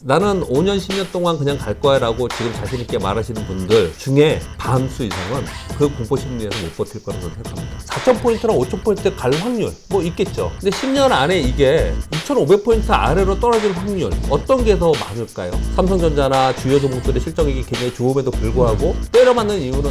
나는 5년, 10년 동안 그냥 갈 거야 라고 지금 자신 있게 말하시는 분들 중에 반수 이상은 그 공포 심리에서 못 버틸 거라고 생각합니다. 4,000포인트나 5,000포인트 갈 확률 뭐 있겠죠. 근데 10년 안에 이게 2,500포인트 아래로 떨어질 확률 어떤 게 더 많을까요? 삼성전자나 주요 종목들의 실적이 굉장히 좋음에도 불구하고 때려 맞는 이유는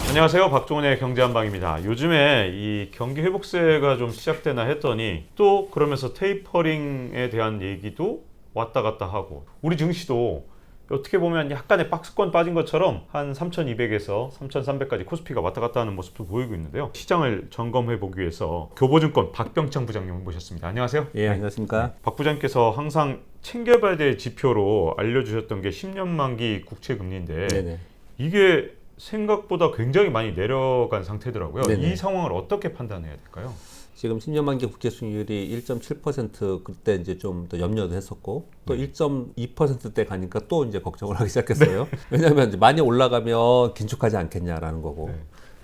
안녕하세요, 박종훈의 경제한방입니다. 요즘에 이 경기 회복세가 좀 시작되나 했더니 또 그러면서 테이퍼링에 대한 얘기도 왔다 갔다 하고, 우리 증시도 어떻게 보면 약간의 박스권 빠진 것처럼 한 3,200에서 3,300까지 코스피가 왔다 갔다 하는 모습도 보이고 있는데요. 시장을 점검해 보기 위해서 교보증권 박병창 부장님을 모셨습니다. 안녕하세요. 예, 안녕하십니까. 박 부장님께서 항상 챙겨봐야 될 지표로 알려주셨던 게 10년 만기 국채금리인데, 네네. 이게 생각보다 굉장히 많이 내려간 상태더라고요. 네네. 이 상황을 어떻게 판단해야 될까요? 지금 10년 만기 국채 수익률이 1.7% 그때 이제 좀 더 염려도 했었고 또 1.2%대 가니까 또 이제 걱정을 하기 시작했어요. 왜냐하면 이제 많이 올라가면 긴축하지 않겠냐라는 거고.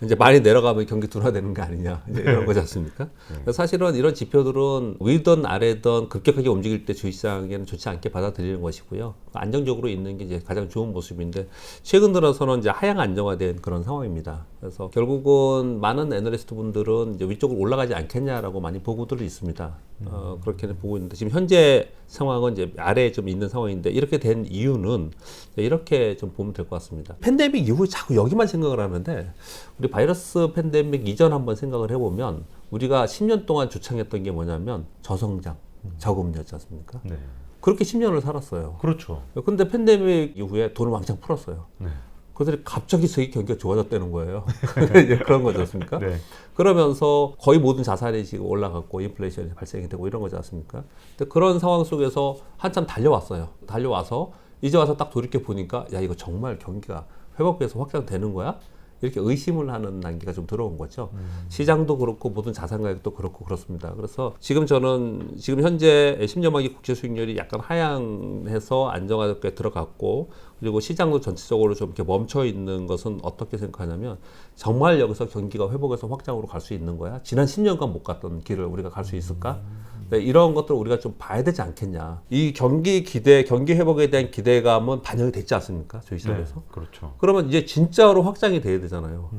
이제 많이 내려가면 경기 둔화되는 거 아니냐 이제 이런 거지 않습니까? 사실은 이런 지표들은 위든 아래든 급격하게 움직일 때 주식시장에는 좋지 않게 받아들이는 것이고요. 안정적으로 있는 게 이제 가장 좋은 모습인데 최근 들어서는 이제 하향 안정화된 그런 상황입니다. 그래서 결국은 많은 애널리스트 분들은 이제 위쪽으로 올라가지 않겠냐라고 많이 보고들이 있습니다. 그렇게는 보고 있는데 지금 현재 상황은 이제 아래에 좀 있는 상황인데 이렇게 된 이유는 이렇게 좀 보면 될 것 같습니다. 팬데믹 이후에 자꾸 여기만 생각을 하는데 우리 바이러스 팬데믹 이전 한번 생각을 해보면 우리가 10년 동안 주창했던 게 뭐냐면 저성장, 저금리였지 않습니까? 네. 그렇게 10년을 살았어요. 그렇죠. 근데 팬데믹 이후에 돈을 왕창 풀었어요. 네. 그들이 갑자기 세계 경기가 좋아졌다는 거예요. 이제 그런 거지 않습니까? 네. 그러면서 거의 모든 자산이 지금 올라갔고 인플레이션이 발생이 되고 이런 거지 않습니까? 근데 그런 상황 속에서 한참 달려왔어요. 달려와서 이제 와서 딱 돌이켜 보니까 야 이거 정말 경기가 회복돼서 확장되는 거야? 이렇게 의심을 하는 단계가 좀 들어온 거죠. 시장도 그렇고 모든 자산 가격도 그렇고 그렇습니다. 그래서 지금 저는 지금 현재 10년 만기 국채 수익률이 약간 하향해서 안정화되게 들어갔고 그리고 시장도 전체적으로 좀 이렇게 멈춰 있는 것은 어떻게 생각하냐면 정말 여기서 경기가 회복해서 확장으로 갈 수 있는 거야? 지난 10년간 못 갔던 길을 우리가 갈 수 있을까? 이런 것들을 우리가 좀 봐야 되지 않겠냐. 이 경기 기대, 경기 회복에 대한 기대감은 반영이 됐지 않습니까? 주식시장에서. 네. 그렇죠. 그러면 이제 진짜로 확장이 돼야 되잖아요.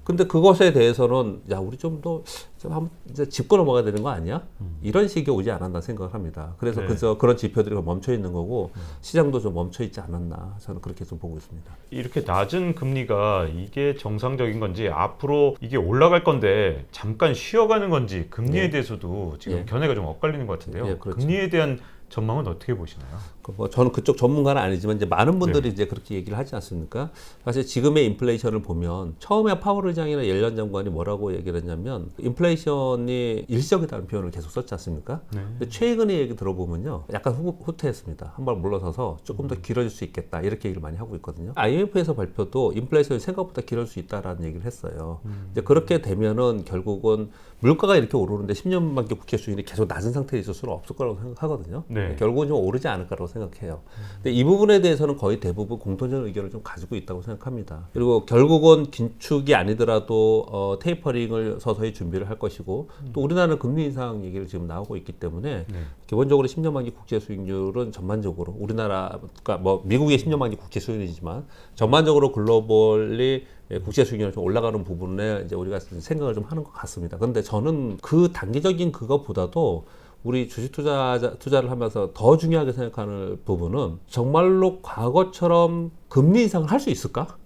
근데 그것에 대해서는 야 우리 좀 더 한번 이제 짚고 넘어가야 되는 거 아니야? 이런 식이 오지 않았나 생각을 합니다. 그래서 네. 그저 그런 지표들이 멈춰 있는 거고 시장도 좀 멈춰 있지 않았나 저는 그렇게 좀 보고 있습니다. 이렇게 낮은 금리가 이게 정상적인 건지, 앞으로 이게 올라갈 건데 잠깐 쉬어가는 건지, 금리에 예. 대해서도 지금 예. 견해가 좀 엇갈리는 것 같은데요. 예, 그렇죠. 금리에 대한 전망은 어떻게 보시나요? 뭐 저는 그쪽 전문가는 아니지만 이제 많은 분들이 네. 이제 그렇게 얘기를 하지 않습니까? 사실 지금의 인플레이션을 보면 처음에 파월 의장이나 옐런 장관이 뭐라고 얘기를 했냐면 인플레이션이 일시적이라는 표현을 계속 썼지 않습니까? 네. 근데 최근에 얘기 들어보면요, 약간 후퇴했습니다. 한 발 물러서서 조금 더 길어질 수 있겠다 이렇게 얘기를 많이 하고 있거든요. IMF에서 발표도 인플레이션이 생각보다 길어질 수 있다라는 얘기를 했어요. 이제 그렇게 되면은 결국은 물가가 이렇게 오르는데 10년 만기 국채 수익률이 계속 낮은 상태에 있을 수는 없을 거라고 생각하거든요. 네. 결국은 좀 오르지 않을 거라고 생각해요. 근데 이 부분에 대해서는 거의 대부분 공통적 의견을 좀 가지고 있다고 생각합니다. 그리고 결국은 긴축이 아니더라도 테이퍼링을 서서히 준비를 할 것이고 또 우리나라는 금리 인상 얘기를 지금 나오고 있기 때문에 기본적으로 10년 만기 국채 수익률은 전반적으로 우리나라, 그러니까 뭐 미국의 10년 만기 국채 수익률이지만 전반적으로 글로벌리 국제 수익률이 좀 올라가는 부분에 이제 우리가 생각을 좀 하는 것 같습니다. 근데 저는 그 단기적인 그것보다도 우리 주식 투자를 하면서 더 중요하게 생각하는 부분은 정말로 과거처럼 금리 인상을 할 수 있을까?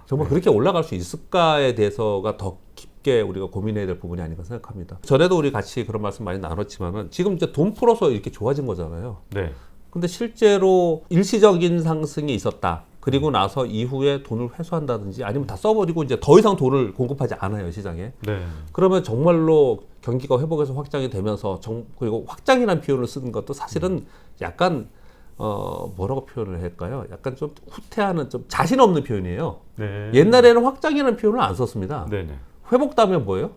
정말 그렇게 올라갈 수 있을까에 대해서가 더 깊게 우리가 고민해야 될 부분이 아닌가 생각합니다. 전에도 우리 같이 그런 말씀 많이 나눴지만은 지금 이제 돈 풀어서 이렇게 좋아진 거잖아요. 네. 근데 실제로 일시적인 상승이 있었다. 그리고 나서 이후에 돈을 회수한다든지 아니면 다 써버리고 이제 더 이상 돈을 공급하지 않아요, 시장에. 네. 그러면 정말로 경기가 회복해서 확장이 되면서 그리고 확장이라는 표현을 쓰는 것도 사실은 약간 뭐라고 표현을 할까요? 약간 좀 후퇴하는, 좀 자신 없는 표현이에요. 네. 옛날에는 확장이라는 표현을 안 썼습니다. 네네. 회복다면 뭐예요?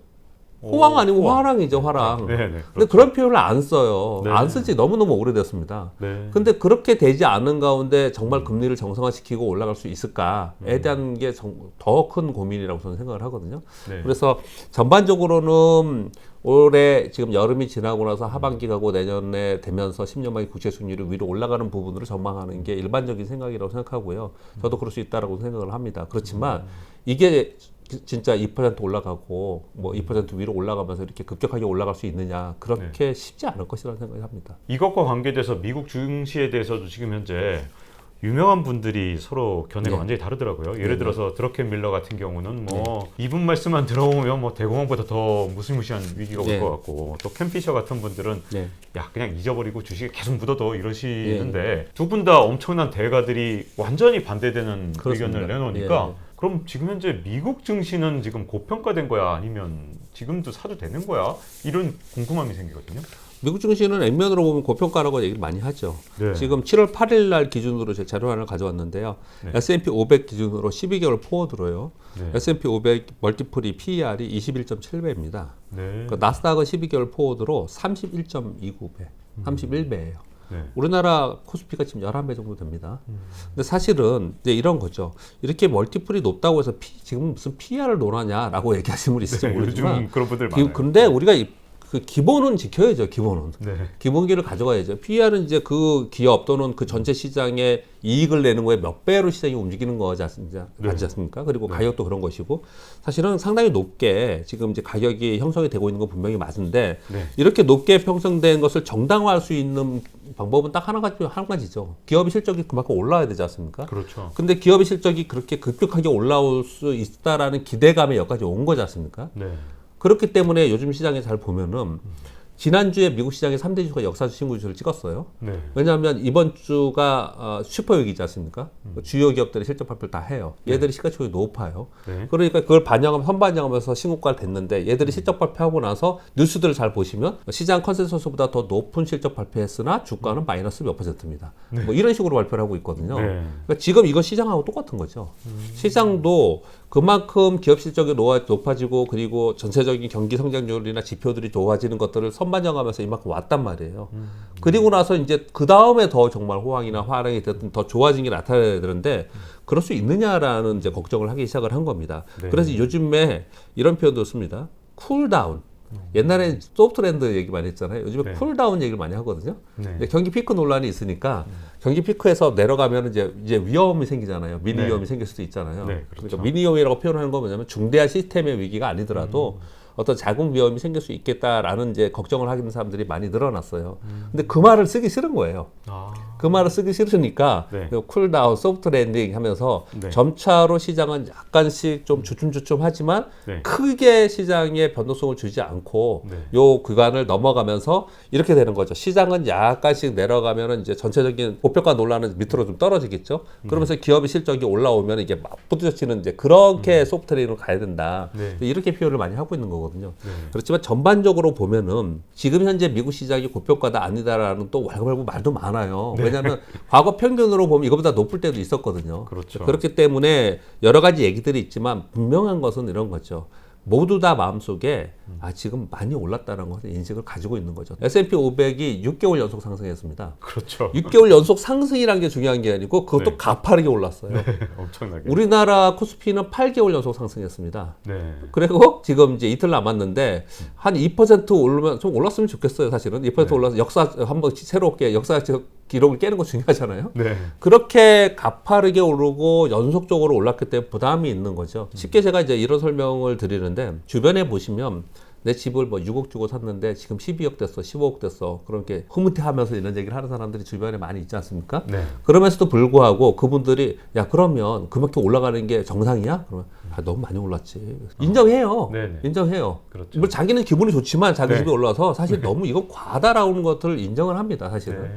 호황 아니고 화랑이죠, 화랑. 네네. 근데 그렇죠. 그런 표현을 안 써요. 네. 안 쓴지 너무너무 오래됐습니다. 네. 근데 그렇게 되지 않은 가운데 정말 금리를 정상화시키고 올라갈 수 있을까에 대한 게 더 큰 고민이라고 저는 생각을 하거든요. 네. 그래서 전반적으로는 올해 지금 여름이 지나고 나서 하반기 가고 내년에 되면서 10년 만에 국채 수익률이 위로 올라가는 부분으로 전망하는 게 일반적인 생각이라고 생각하고요. 저도 그럴 수 있다라고 생각을 합니다. 그렇지만 이게 진짜 2% 올라가고 뭐 2% 위로 올라가면서 이렇게 급격하게 올라갈 수 있느냐, 그렇게 쉽지 않을 것이라는 생각을 합니다. 이것과 관계돼서 미국 증시에 대해서도 지금 현재 유명한 분들이 서로 견해가 네. 완전히 다르더라고요. 예를 들어서 드러켄 밀러 같은 경우는 뭐 이분 말씀만 들어보면 뭐 대공황보다 더 무시무시한 위기가 올 것 같고, 또 캔 피셔 같은 분들은 야 그냥 잊어버리고 주식에 계속 묻어둬 이러시는데 두 분 다 엄청난 대가들이 완전히 반대되는 의견을 내놓으니까 그럼 지금 현재 미국 증시는 지금 고평가된 거야 아니면 지금도 사도 되는 거야? 이런 궁금함이 생기거든요. 미국 증시는 액면으로 보면 고평가라고 얘기를 많이 하죠. 네. 지금 7월 8일 날 기준으로 제 자료 하나를 가져왔는데요. S&P 500 기준으로 12개월 포워드로요. S&P 500 멀티플이 PER이 21.7배입니다. 그러니까 나스닥은 12개월 포워드로 31.29배, 31배예요. 우리나라 코스피가 지금 11배 정도 됩니다. 근데 사실은 이제 이런 거죠. 이렇게 멀티플이 높다고 해서 지금 무슨 PER을 논하냐라고 얘기하시는 분이 있을지 모르지만 요즘 그런 분들 많아요. 근데 우리가 그 기본은 지켜야죠. 기본은. 기본기를 가져가야죠. PER은 이제 그 기업 또는 그 전체 시장의 이익을 내는 거에 몇 배로 시장이 움직이는 거지 않습니까? 그리고 가격도 그런 것이고, 사실은 상당히 높게 지금 이제 가격이 형성이 되고 있는 건 분명히 맞은데, 이렇게 높게 형성된 것을 정당화할 수 있는 방법은 딱 한 가지죠. 기업의 실적이 그만큼 올라와야 되지 않습니까? 그렇죠. 근데 기업의 실적이 그렇게 급격하게 올라올 수 있다라는 기대감에 여기까지 온 거지 않습니까? 그렇기 때문에 요즘 시장에 잘 보면은 지난주에 미국 시장의 3대 지수가 역사적 신고지수를 찍었어요. 왜냐하면 이번 주가 슈퍼위기지 않습니까? 주요 기업들이 실적 발표를 다 해요. 얘들이 시가총액이 높아요. 그러니까 그걸 선반영하면서 신고가를 댔는데, 얘들이 실적 발표하고 나서 뉴스들을 잘 보시면 시장 컨센서스보다 더 높은 실적 발표했으나 주가는 마이너스 몇 %입니다. 뭐 이런 식으로 발표를 하고 있거든요. 그러니까 지금 이거 시장하고 똑같은 거죠. 시장도 그만큼 기업 실적이 높아지고, 그리고 전체적인 경기 성장률이나 지표들이 좋아지는 것들을 선반영하면서 이만큼 왔단 말이에요. 그리고 나서 이제 그 다음에 더 정말 호황이나 화랑이 됐든 더 좋아진 게 나타나야 되는데, 그럴 수 있느냐라는 이제 걱정을 하기 시작을 한 겁니다. 그래서 요즘에 이런 표현도 씁니다. 쿨다운. 옛날에 소프트랜드 얘기 많이 했잖아요. 요즘에 쿨다운 얘기를 많이 하거든요. 근데 경기 피크 논란이 있으니까 경기 피크에서 내려가면 이제 위험이 생기잖아요. 미니 위험이 생길 수도 있잖아요. 그렇죠. 그러니까 미니 위험이라고 표현하는 건 뭐냐면 중대한 시스템의 위기가 아니더라도 어떤 자금 위험이 생길 수 있겠다라는 이제 걱정을 하는 사람들이 많이 늘어났어요. 근데 그 말을 쓰기 싫은 거예요. 그 말을 쓰기 싫으니까 쿨다운, 소프트 랜딩 하면서 점차로 시장은 약간씩 좀 주춤주춤하지만 크게 시장에 변동성을 주지 않고 요 구간을 넘어가면서 이렇게 되는 거죠. 시장은 약간씩 내려가면은 이제 전체적인 고평가 논란은 밑으로 좀 떨어지겠죠. 그러면서 기업의 실적이 올라오면 이게 막 부딪히는 이제 그렇게 소프트 랜딩으로 가야 된다. 이렇게 표현을 많이 하고 있는 거거든요. 그렇지만 전반적으로 보면은 지금 현재 미국 시장이 고평가다 아니다라는 또 왈가왈부 말도 많아요. 왜냐하면 과거 평균으로 보면 이거보다 높을 때도 있었거든요. 그렇기 때문에 여러 가지 얘기들이 있지만 분명한 것은 이런 거죠. 모두 다 마음속에 지금 많이 올랐다는 것을 인식을 가지고 있는 거죠. S&P 500이 6개월 연속 상승했습니다. 6개월 연속 상승이라는 게 중요한 게 아니고 그것도 가파르게 올랐어요. 엄청나게. 우리나라 코스피는 8개월 연속 상승했습니다. 그리고 지금 이제 이틀 남았는데 한 2% 오르면 좀 올랐으면 좋겠어요. 사실은 2% 올라서 역사 한번 새롭게 역사적 기록을 깨는 거 중요하잖아요. 그렇게 가파르게 오르고 연속적으로 올랐기 때문에 부담이 있는 거죠. 쉽게 제가 이제 이런 설명을 드리는데, 주변에 보시면 내 집을 뭐 6억 주고 샀는데 지금 12억 됐어, 15억 됐어. 그렇게 흐뭇해하면서 이런 얘기를 하는 사람들이 주변에 많이 있지 않습니까? 그러면서도 불구하고 그분들이 야 그러면 그만큼 올라가는 게 정상이야? 그러면 너무 많이 올랐지. 인정해요. 인정해요. 뭐 자기는 기분이 좋지만 자기 집이 올라서 사실 너무 이건 과다라는 것들을 인정을 합니다. 사실은.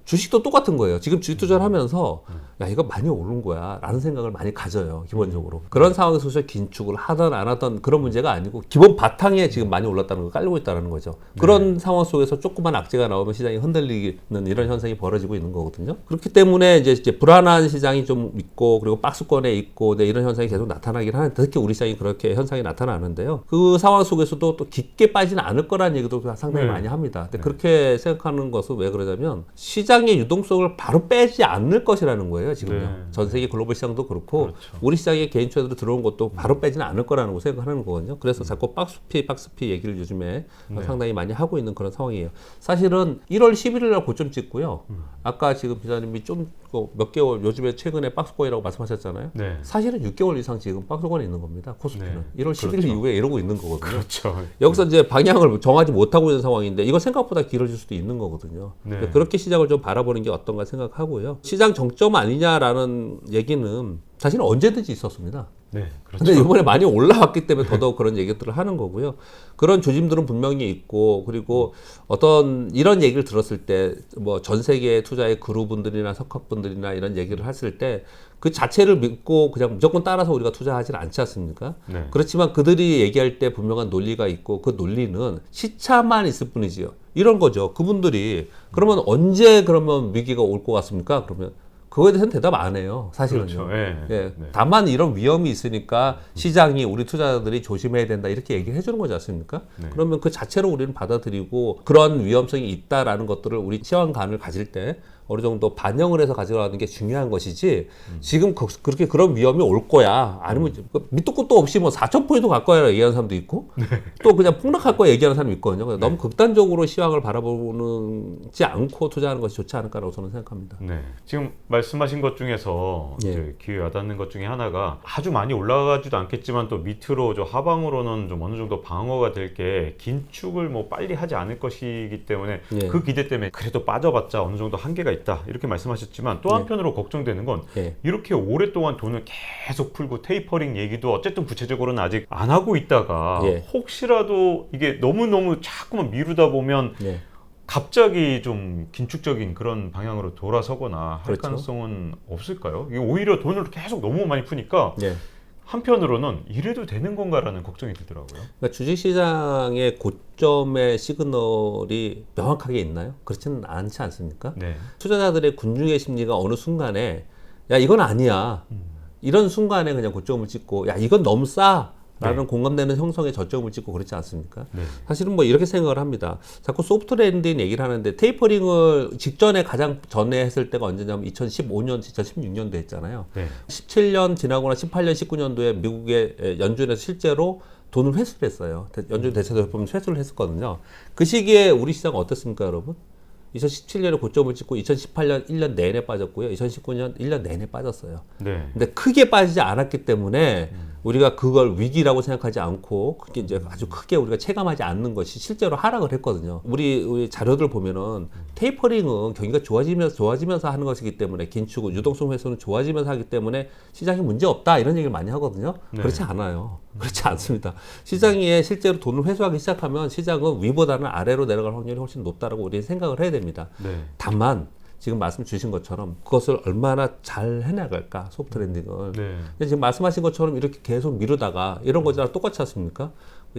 주식도 똑같은 거예요. 지금 주식 투자를 하면서 야 이거 많이 오른 거야 라는 생각을 많이 가져요. 기본적으로. 그런 상황에서 긴축을 하든 안 하든 그런 문제가 아니고 기본 바탕에 지금 많이 올랐다는 걸 깔고 있다는 거죠. 그런 상황 속에서 조그만 악재가 나오면 시장이 흔들리는 이런 현상이 벌어지고 있는 거거든요. 그렇기 때문에 이제 불안한 시장이 좀 있고, 그리고 박스권에 있고, 이런 현상이 계속 나타나긴 하는데, 특히 우리 시장이 그렇게 현상이 나타나는데요. 그 상황 속에서도 또 깊게 빠지는 않을 거라는 얘기도 상당히 많이 합니다. 근데 그렇게 생각하는 것은 왜 그러냐면 시장 시장의 유동성을 바로 빼지 않을 것이라는 거예요. 지금요. 네. 전 세계 글로벌 시장도 그렇고 그렇죠. 우리 시장에 개인 투자들이 들어온 것도 바로 빼지는 않을 거라는 거 생각하는 거거든요. 그래서 자꾸 박스피 얘기를 요즘에 네. 상당히 많이 하고 있는 그런 상황이에요. 사실은 1월 11일 날 고점 찍고요. 아까 지금 기자님이 좀 몇 개월 요즘에 최근에 박스권이라고 말씀하셨잖아요. 네. 사실은 6개월 이상 지금 박스권에 있는 겁니다. 코스피는. 네. 1월 11일 그렇죠. 이후에 이러고 있는 거거든요. 그렇죠. 여기서 이제 방향을 정하지 못하고 있는 상황인데 이거 생각보다 길어질 수도 있는 거거든요. 네. 그렇게 시장을 좀 바라보는 게 어떤가 생각하고요. 시장 정점 아니냐라는 얘기는 사실은 언제든지 있었습니다. 네. 그렇죠. 근데 이번에 많이 올라왔기 때문에 더더욱 그런 얘기들을 하는 거고요. 그런 조짐들은 분명히 있고, 그리고 어떤 이런 얘기를 들었을 때 뭐 전 세계 투자의 그루분들이나 석학분들이나 이런 얘기를 했을 때 그 자체를 믿고 그냥 무조건 따라서 우리가 투자하지는 않지 않습니까? 네. 그렇지만 그들이 얘기할 때 분명한 논리가 있고 그 논리는 시차만 있을 뿐이지요. 이런 거죠. 그분들이 그러면 언제 그러면 위기가 올 것 같습니까? 그러면 그거에 대해서는 대답 안 해요. 사실은요. 그렇죠. 예. 예. 네. 다만 이런 위험이 있으니까 시장이 우리 투자자들이 조심해야 된다 이렇게 얘기해 주는 거지 않습니까? 네. 그러면 그 자체로 우리는 받아들이고 그런 위험성이 있다라는 것들을 우리 시황감을 가질 때 어느 정도 반영을 해서 가져가는 게 중요한 것이지 지금 그렇게 그런 위험이 올 거야 아니면 밑도 끝도 없이 뭐 4,000포인트 갈 거야 얘기하는 사람도 있고 또 그냥 폭락할 거야 얘기하는 사람이 있거든요. 그래서 너무 극단적으로 시황을 바라보지 않고 투자하는 것이 좋지 않을까라고 저는 생각합니다. 네. 지금 말씀하신 것 중에서 예. 이제 귀에 와닿는 것 중에 하나가 아주 많이 올라가지도 않겠지만 또 밑으로 저 하방으로는 좀 어느 정도 방어가 될 게 긴축을 뭐 빨리 하지 않을 것이기 때문에 예. 그 기대 때문에 그래도 빠져봤자 어느 정도 한계가 있다 이렇게 말씀하셨지만 또 한편으로 걱정되는 건 예. 이렇게 오랫동안 돈을 계속 풀고 테이퍼링 얘기도 어쨌든 구체적으로는 아직 안 하고 있다가 예. 혹시라도 이게 너무너무 자꾸만 미루다 보면 예. 갑자기 좀 긴축적인 그런 방향으로 돌아서거나 할 그렇죠. 가능성은 없을까요? 이게 오히려 돈을 계속 너무 많이 푸니까 예. 한편으로는 이래도 되는 건가라는 걱정이 들더라고요. 그러니까 주식시장의 고점의 시그널이 명확하게 있나요? 그렇지는 않지 않습니까? 네. 투자자들의 군중의 심리가 어느 순간에 야 이건 아니야 이런 순간에 그냥 고점을 찍고 야 이건 너무 싸 라는 공감되는 형성의 저점을 찍고 그렇지 않습니까? 네. 사실은 뭐 이렇게 생각을 합니다. 자꾸 소프트 랜딩 얘기를 하는데 테이퍼링을 직전에 가장 전에 했을 때가 언제냐면 2015년, 2016년도 했잖아요. 네. 17년 지나거나 18년, 19년도에 미국의 연준에서 실제로 돈을 회수를 했어요. 연준 대체로 보면 회수를 했었거든요. 그 시기에 우리 시장은 어땠습니까, 여러분? 2017년에 고점을 찍고 2018년 1년 내내 빠졌고요. 2019년 1년 내내 빠졌어요. 네. 근데 크게 빠지지 않았기 때문에 우리가 그걸 위기라고 생각하지 않고 그게 이제 아주 크게 우리가 체감하지 않는 것이 실제로 하락을 했거든요. 우리 자료들 보면은 테이퍼링은 경기가 좋아지면서 하는 것이기 때문에 긴축, 유동성 회수는 좋아지면서 하기 때문에 시장이 문제 없다 이런 얘기를 많이 하거든요. 네. 그렇지 않아요. 그렇지 않습니다. 시장에 실제로 돈을 회수하기 시작하면 시장은 위보다는 아래로 내려갈 확률이 훨씬 높다라고 우리는 생각을 해야 됩니다. 네. 다만 지금 말씀 주신 것처럼 그것을 얼마나 잘 해나갈까 소프트 랜딩을. 네. 근데 지금 말씀하신 것처럼 이렇게 계속 미루다가 이런 거랑 똑같지 않습니까?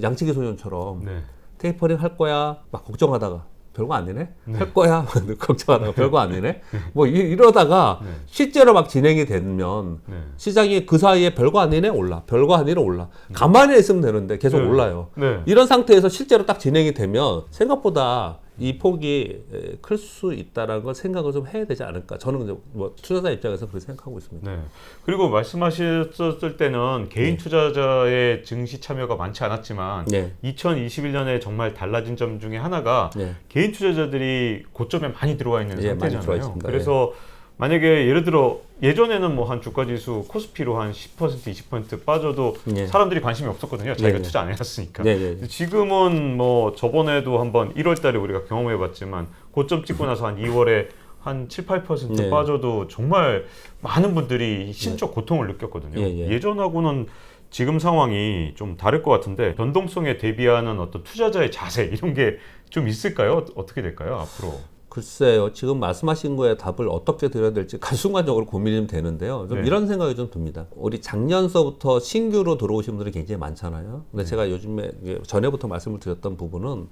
양치기 소년처럼 네. 테이퍼링 할 거야 막 걱정하다가 별거 안 되네? 할 거야 걱정하다가 별거 안 되네? 뭐 이러다가 네. 실제로 막 진행이 되면 네. 시장이 그 사이에 별거 아니네 올라 별거 아니네 올라 가만히 있으면 되는데 계속 네. 올라요. 네. 이런 상태에서 실제로 딱 진행이 되면 생각보다 이 폭이 클 수 있다라는 걸 생각을 좀 해야 되지 않을까. 저는 근데 뭐 투자자 입장에서 그렇게 생각하고 있습니다. 네. 그리고 말씀하셨을 때는 개인 투자자의 증시 참여가 많지 않았지만 네. 2021년에 정말 달라진 점 중에 하나가 네. 개인 투자자들이 고점에 많이 들어와 있는 예, 많이 들어와 상태잖아요. 있습니다. 그래서 만약에 예를 들어 예전에는 뭐 한 주가지수 코스피로 한 10% 20% 빠져도 예. 사람들이 관심이 없었거든요. 자기가 네, 네. 투자 안 해놨으니까. 네, 네, 네. 지금은 뭐 저번에도 한번 1월달에 우리가 경험해봤지만 고점 찍고 나서 한 2월에 한 7, 8% 네. 빠져도 정말 많은 분들이 신적 고통을 느꼈거든요. 예, 예. 예전하고는 지금 상황이 좀 다를 것 같은데 변동성에 대비하는 어떤 투자자의 자세 이런 게 좀 있을까요? 어떻게 될까요? 앞으로? 글쎄요. 지금 말씀하신 거에 답을 어떻게 드려야 될지 순간적으로 고민이 좀 되는데요. 좀 네. 이런 생각이 좀 듭니다. 우리 작년서부터 신규로 들어오신 분들이 굉장히 많잖아요. 근데 제가 요즘에 전에부터 말씀을 드렸던 부분은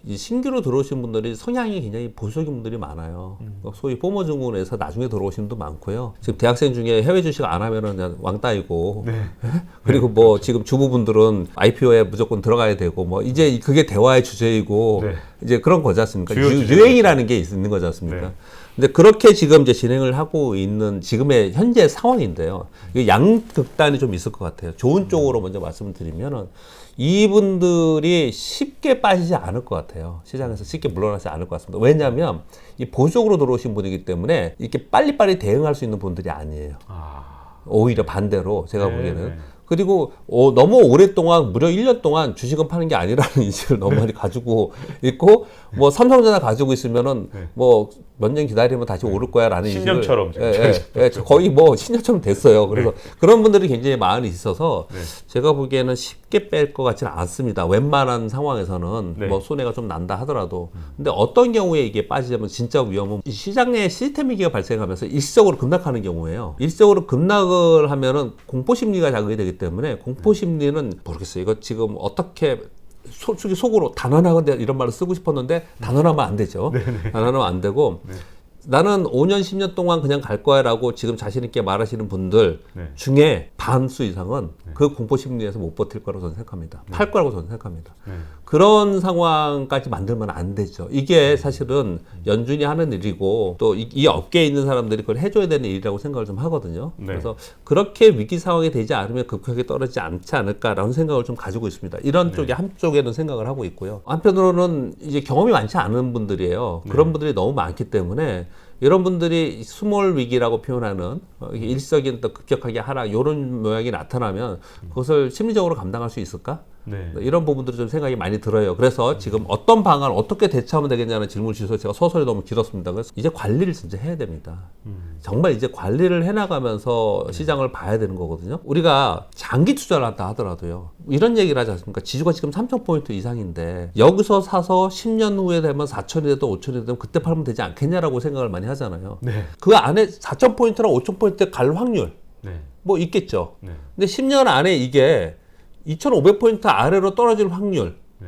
이 신규로 들어오신 분들이 성향이 굉장히 보수적인 분들이 많아요. 소위 포모 증후군에서 나중에 들어오신 분도 많고요. 지금 대학생 중에 해외 주식 안 하면은 그냥 왕따이고, 네. 그리고 뭐 지금 주부분들은 IPO에 무조건 들어가야 되고, 뭐 이제 그게 대화의 주제이고, 네. 이제 그런 거지 않습니까? 주요 주제죠. 유행이라는 게 있는 거지 않습니까? 네. 근데 그렇게 지금 이제 진행을 하고 있는 지금의 현재 상황인데요. 이게 양극단이 좀 있을 것 같아요. 좋은 쪽으로 먼저 말씀을 드리면은 이분들이 쉽게 빠지지 않을 것 같아요. 시장에서 쉽게 물러나지 않을 것 같습니다. 왜냐하면 이 보수적으로 들어오신 분이기 때문에 이렇게 빨리빨리 대응할 수 있는 분들이 아니에요. 오히려 반대로 제가 네, 보기에는. 네. 그리고 너무 오랫동안 무려 1년 동안 주식은 파는 게 아니라는 인식을 너무 많이 가지고 있고 뭐 삼성전자 가지고 있으면은 네. 뭐 몇 년 기다리면 다시 오를 거야라는 인식을 신년처럼 거의 뭐 신년처럼 됐어요. 그래서 그런 분들이 굉장히 많이 있어서 네. 제가 보기에는 쉽게 뺄 것 같지는 않습니다. 웬만한 상황에서는 네. 뭐 손해가 좀 난다 하더라도. 근데 어떤 경우에 이게 빠지자면 진짜 위험은 이 시장에 시스템 위기가 발생하면서 일시적으로 급락하는 경우예요. 일시적으로 급락을 하면은 공포 심리가 자극이 되기 때문에 공포 심리는 모르겠어요. 이거 지금 어떻게 솔직히 속으로 단언하건대 이런 말을 쓰고 싶었는데 단언하면 안 되죠. 단언하면 안 되고 나는 5년 10년 동안 그냥 갈 거야 라고 지금 자신 있게 말하시는 분들 네. 중에 반수 이상은 그 공포 심리에서 못 버틸 거라고 저는 생각합니다. 팔 거라고 저는 생각합니다. 그런 상황까지 만들면 안 되죠. 이게 사실은 연준이 하는 일이고 또 이 업계에 있는 사람들이 그걸 해줘야 되는 일이라고 생각을 좀 하거든요. 네. 그래서 그렇게 위기 상황이 되지 않으면 급하게 떨어지지 않지 않을까라는 생각을 좀 가지고 있습니다. 이런 쪽에 한쪽에는 생각을 하고 있고요. 한편으로는 이제 경험이 많지 않은 분들이에요. 그런 분들이 너무 많기 때문에 이런 분들이 스몰 위기라고 표현하는 일시적인 또 급격하게 하락 이런 모양이 나타나면 그것을 심리적으로 감당할 수 있을까? 네. 이런 부분들이 좀 생각이 많이 들어요. 그래서 지금 어떤 방안 어떻게 대처하면 되겠냐는 질문을 주셔서 제가 서설이 너무 길었습니다. 그래서 이제 관리를 진짜 해야 됩니다. 정말 이제 관리를 해나가면서 시장을 봐야 되는 거거든요. 우리가 장기 투자를 한다 하더라도요. 이런 얘기를 하지 않습니까? 지수가 지금 3,000포인트 이상인데 여기서 사서 10년 후에 되면 4,000이 되든 5,000이 되든 그때 팔면 되지 않겠냐라고 생각을 많이 하잖아요. 네. 그 안에 4,000포인트나 5,000포인트 갈 확률 네. 뭐 있겠죠. 네. 근데 10년 안에 이게 2,500포인트 아래로 떨어질 확률 네.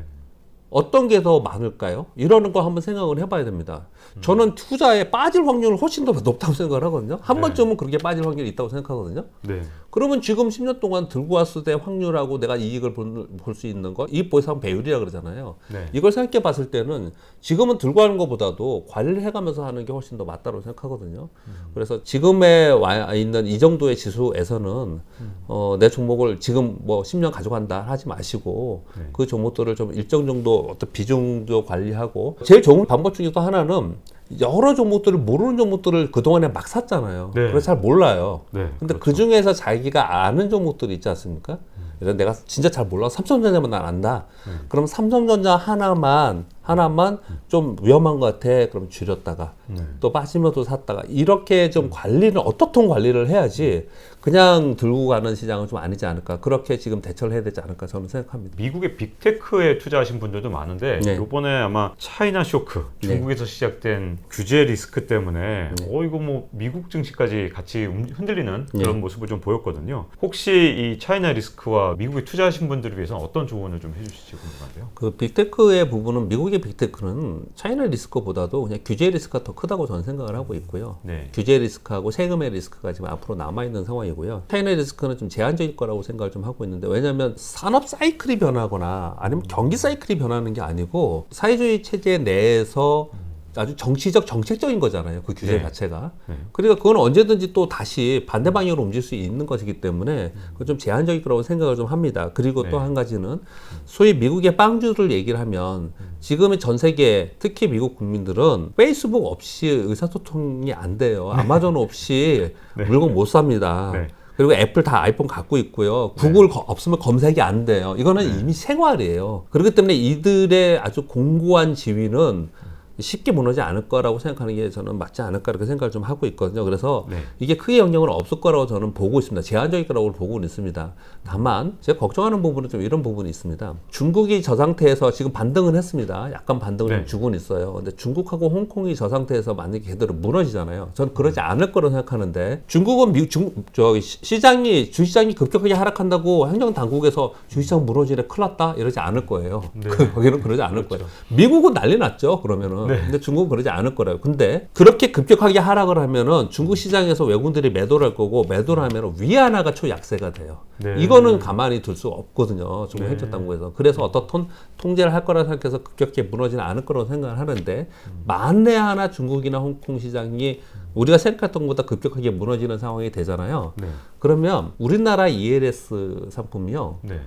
어떤 게 더 많을까요? 이러는 거 한번 생각을 해봐야 됩니다. 저는 투자에 빠질 확률은 훨씬 더 높다고 생각을 하거든요. 한 번쯤은 그렇게 빠질 확률이 있다고 생각하거든요. 네. 그러면 지금 10년 동안 들고 왔을 때 확률하고 내가 이익을 볼 수 있는 거, 이익 보상 배율이라 그러잖아요. 네. 이걸 생각해 봤을 때는 지금은 들고 하는 것보다도 관리를 해가면서 하는 게 훨씬 더 맞다고 생각하거든요. 그래서 지금에 와 있는 이 정도의 지수에서는 내 종목을 지금 뭐 10년 가져간다 하지 마시고 네. 그 종목들을 좀 일정 정도 어떤 비중도 관리하고 제일 좋은 방법 중에 또 하나는 여러 종목들을 모르는 종목들을 그동안에 막 샀잖아요. 네. 그래서 잘 몰라요. 네. 근데 그렇죠. 그 중에서 자기가 아는 종목들이 있지 않습니까? 그래서 내가 진짜 잘 몰라. 삼성전자만 난 안다. 그럼 삼성전자 하나만 좀 위험한 것 같아. 그럼 줄였다가 또 빠지면 또 샀다가 이렇게 좀 관리를 어떻든 관리를 해야지 그냥 들고 가는 시장은 좀 아니지 않을까. 그렇게 지금 대처를 해야 되지 않을까 저는 생각합니다. 미국의 빅테크에 투자하신 분들도 많은데 네. 이번에 아마 차이나 쇼크, 중국에서 시작된 규제 리스크 때문에 이거 뭐 미국 증시까지 같이 흔들리는 그런 모습을 좀 보였거든요. 혹시 이 차이나 리스크와 미국에 투자하신 분들을 위해서 어떤 조언을 좀 해주실지 궁금한데요. 그 빅테크의 부분은 미국의 빅테크는 차이나 리스크보다도 그냥 규제 리스크가 더 크다고 저는 생각을 하고 있고요. 네. 규제 리스크하고 세금의 리스크가 지금 앞으로 남아있는 상황이고요. 차이나 리스크는 좀 제한적일 거라고 생각을 좀 하고 있는데 왜냐하면 산업 사이클이 변하거나 아니면 경기 사이클이 변하는 게 아니고 사회주의 체제 내에서 아주 정치적 정책적인 거잖아요. 그 규제 자체가. 그러니까 그건 언제든지 또 다시 반대 방향으로 움직일 수 있는 것이기 때문에 그건 좀 제한적일 거라고 생각을 좀 합니다. 그리고 또 한 가지는 소위 미국의 빵주를 얘기를 하면 지금의 전 세계 특히 미국 국민들은 페이스북 없이 의사소통이 안 돼요. 아마존 없이 물건 못 삽니다. 그리고 애플 다 아이폰 갖고 있고요. 구글 없으면 검색이 안 돼요. 이거는 이미 생활이에요. 그렇기 때문에 이들의 아주 공고한 지위는 쉽게 무너지지 않을 거라고 생각하는 게 저는 맞지 않을까 이렇게 생각을 좀 하고 있거든요. 그래서 네. 이게 크게 영향은 없을 거라고 저는 보고 있습니다. 제한적일 거라고 보고 있습니다. 다만 제가 걱정하는 부분은 좀 이런 부분이 있습니다. 중국이 저 상태에서 지금 반등은 했습니다. 약간 반등을 네. 좀 주고는 있어요. 근데 중국하고 홍콩이 저 상태에서 만약에 제대로 무너지잖아요. 저는 그러지 않을 거라고 생각하는데 중국은 주시장이 급격하게 하락한다고 행정당국에서 주시장 무너지래 큰일 났다 이러지 않을 거예요. 네. 거기는 그러지 않을 그렇죠. 거예요. 미국은 난리 났죠. 그러면은. 네. 근데 중국은 그러지 않을 거라요. 근데 그렇게 급격하게 하락을 하면은 중국 시장에서 외국인들이 매도를 할 거고 매도를 하면은 위안화가 초약세가 돼요. 네. 이거는 가만히 둘 수 없거든요. 중국 네. 행정당국에서. 그래서 어떤 통제를 할 거라 생각해서 급격하게 무너지는 않을 거라고 생각을 하는데 만에 하나 중국이나 홍콩 시장이 우리가 생각했던 것보다 급격하게 무너지는 상황이 되잖아요. 네. 그러면 우리나라 ELS 상품이요. 네.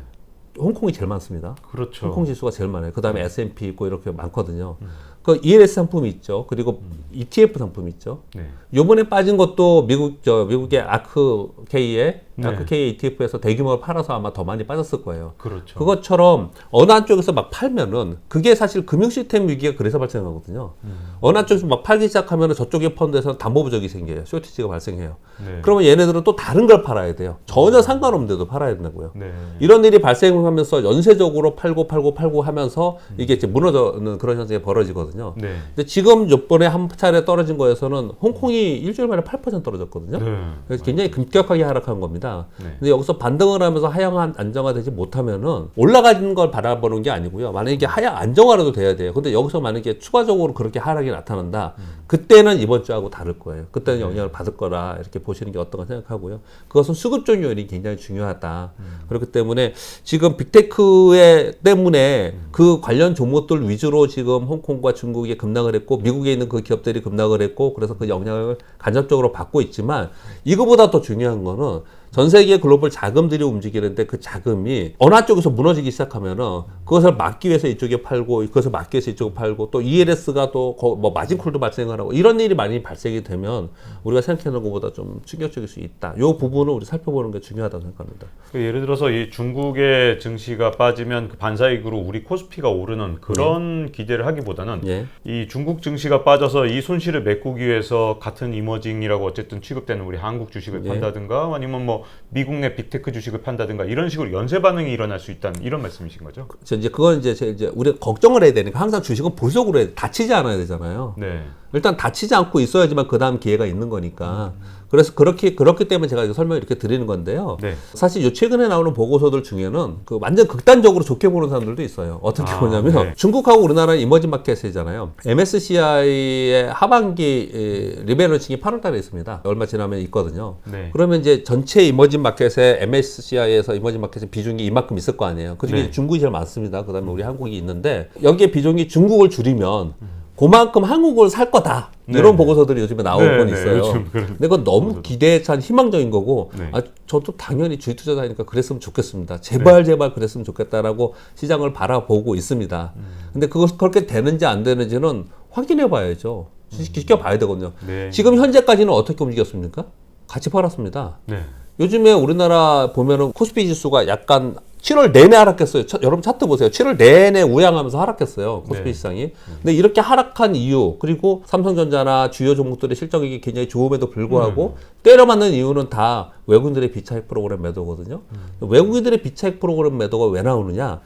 홍콩이 제일 많습니다. 그렇죠. 홍콩 지수가 제일 많아요. 그 다음에 S&P 있고 이렇게 많거든요. 그 ELS 상품이 있죠. 그리고 ETF 상품이 있죠. 네. 요번에 빠진 것도 미국의 아크K의 네. 아크K ETF에서 대규모로 팔아서 아마 더 많이 빠졌을 거예요. 그렇죠. 그것처럼 어느 한쪽에서 막 팔면은 그게 사실 금융 시스템 위기가 그래서 발생하거든요. 어느 한쪽에서 막 팔기 시작하면은 저쪽의 펀드에서는 담보 부족이 생겨요. 쇼티지가 발생해요. 네. 그러면 얘네들은 또 다른 걸 팔아야 돼요. 전혀 상관없는데도 팔아야 된다고요. 네. 이런 일이 발생하면서 연쇄적으로 팔고 하면서 이게 이제 무너지는 그런 현상이 벌어지거든요. 네. 근데 지금 이번에 한 차례 떨어진 거에서는 홍콩이 일주일 만에 8% 떨어졌거든요. 네. 그래서 굉장히 급격하게 하락한 겁니다. 네. 근데 여기서 반등을 하면서 하향 안정화되지 못하면은 올라가는 걸 바라보는 게 아니고요. 만약에 이게 하향 안정화라도 돼야 돼요. 근데 여기서 만약에 추가적으로 그렇게 하락이 나타난다. 그때는 이번 주하고 다를 거예요. 그때는 영향을 받을 거라 이렇게 보시는 게 어떤가 생각하고요. 그것은 수급적 요인이 굉장히 중요하다. 그렇기 때문에 지금 빅테크 때문에 그 관련 종목들 위주로 지금 홍콩과 중국이 급락을 했고 미국에 있는 그 기업들이 급락을 했고 그래서 그 영향을 간접적으로 받고 있지만 이거보다 더 중요한 거는 전 세계 글로벌 자금들이 움직이는데 그 자금이 어느 한쪽에서 무너지기 시작하면은 그것을 막기 위해서 이쪽에 팔고 그것을 막기 위해서 이쪽에 팔고 또 ELS가 또 뭐 마진콜도 발생을 하고 이런 일이 많이 발생이 되면 우리가 생각하는 것보다 좀 충격적일 수 있다. 이 부분을 우리 살펴보는 게 중요하다고 생각합니다. 예를 들어서 이 중국의 증시가 빠지면 그 반사익으로 우리 코스피가 오르는 그런 기대를 하기보다는 예. 이 중국 증시가 빠져서 이 손실을 메꾸기 위해서 같은 이머징이라고 어쨌든 취급되는 우리 한국 주식을 예. 판다든가 아니면 뭐 미국 내 빅테크 주식을 판다든가 이런 식으로 연쇄 반응이 일어날 수 있다는 이런 말씀이신 거죠? 이제 그건 이제 우리가 걱정을 해야 되니까 항상 주식은 보석으로 해야 돼. 다치지 않아야 되잖아요. 네. 일단 다치지 않고 있어야지만 그 다음 기회가 있는 거니까. 그래서 그렇기 때문에 제가 설명을 이렇게 드리는 건데요. 네. 사실 요 최근에 나오는 보고서들 중에는 그 완전 극단적으로 좋게 보는 사람들도 있어요. 어떻게 보냐면 네. 중국하고 우리나라는 이머징 마켓이잖아요. MSCI의 하반기 리밸런싱이 8월 달에 있습니다. 얼마 지나면 있거든요. 네. 그러면 이제 전체 이머징 마켓에 MSCI에서 이머징 마켓의 비중이 이만큼 있을 거 아니에요. 그중에 네. 중국이 제일 많습니다. 그다음에 우리 한국이 있는데 여기에 비중이 중국을 줄이면 그만큼 한국을 살 거다. 네. 이런 보고서들이 요즘에 나오고 네, 있어요. 요즘 그런 근데 그건 너무 기대에 찬 희망적인 거고, 네. 저도 당연히 주식 투자자니까 그랬으면 좋겠습니다. 제발 그랬으면 좋겠다라고 시장을 바라보고 있습니다. 근데 그렇게 되는지 안 되는지는 확인해 봐야죠. 지켜봐야 되거든요. 네. 지금 현재까지는 어떻게 움직였습니까? 같이 팔았습니다. 네. 요즘에 우리나라 보면은 코스피 지수가 약간 7월 내내 하락했어요. 여러분 차트 보세요. 7월 내내 우양하면서 하락했어요. 코스피 네. 시장이. 근데 이렇게 하락한 이유, 그리고 삼성전자나 주요 종목들의 실적이 굉장히 좋음에도 불구하고 때려 맞는 이유는 다 외국인들의 비차익 프로그램 매도거든요. 외국인들의 비차익 프로그램 매도가 왜 나오느냐?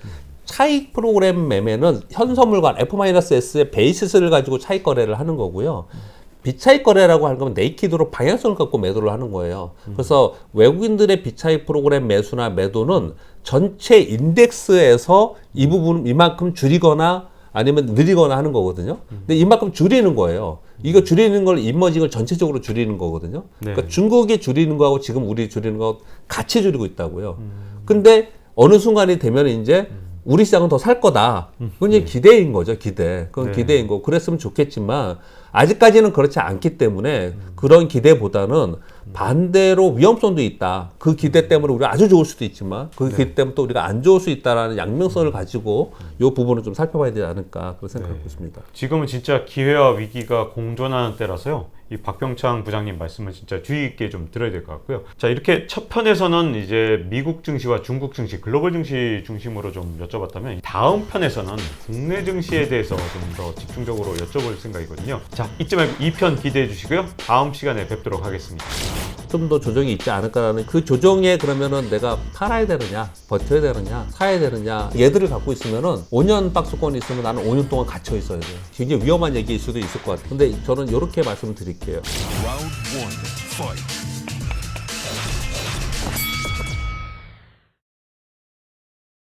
차익 프로그램 매매는 현선물관 F-S의 베이시스를 가지고 차익 거래를 하는 거고요. 비차익 거래라고 하는 건 네이키드로 방향성을 갖고 매도를 하는 거예요. 그래서 외국인들의 비차익 프로그램 매수나 매도는 전체 인덱스에서 이 부분 이만큼 줄이거나 아니면 느리거나 하는 거거든요. 근데 이만큼 줄이는 거예요. 이거 줄이는 걸 이머징을 전체적으로 줄이는 거거든요. 네. 그러니까 중국이 줄이는 거하고 지금 우리 줄이는 거 같이 줄이고 있다고요. 근데 어느 순간이 되면 이제 우리 시장은 더 살 거다. 그건 이제 기대인 거죠, 기대. 그건 네. 기대인 거고. 그랬으면 좋겠지만, 아직까지는 그렇지 않기 때문에 그런 기대보다는 반대로 위험성도 있다. 그 기대 때문에 우리가 아주 좋을 수도 있지만, 그 기대 때문에 또 우리가 안 좋을 수 있다라는 양면성을 가지고 이 부분을 좀 살펴봐야 되지 않을까, 그런 생각을 하고 있습니다. 지금은 진짜 기회와 위기가 공존하는 때라서요. 이 박병창 부장님 말씀은 진짜 주의 있게 좀 들어야 될 것 같고요. 자, 이렇게 첫 편에서는 이제 미국 증시와 중국 증시, 글로벌 증시 중심으로 좀 여쭤봤다면 다음 편에서는 국내 증시에 대해서 좀 더 집중적으로 여쭤볼 생각이거든요. 자, 잊지 말고 2편 기대해 주시고요. 다음 시간에 뵙도록 하겠습니다. 좀 더 조정이 있지 않을까라는 그 조정에 그러면은 내가 팔아야 되느냐, 버텨야 되느냐, 사야 되느냐 얘들을 갖고 있으면은 5년 박스권이 있으면 나는 5년 동안 갇혀 있어야 돼요. 굉장히 위험한 얘기일 수도 있을 것 같아요. 근데 저는 이렇게 말씀을 드릴게요. Round one, fight.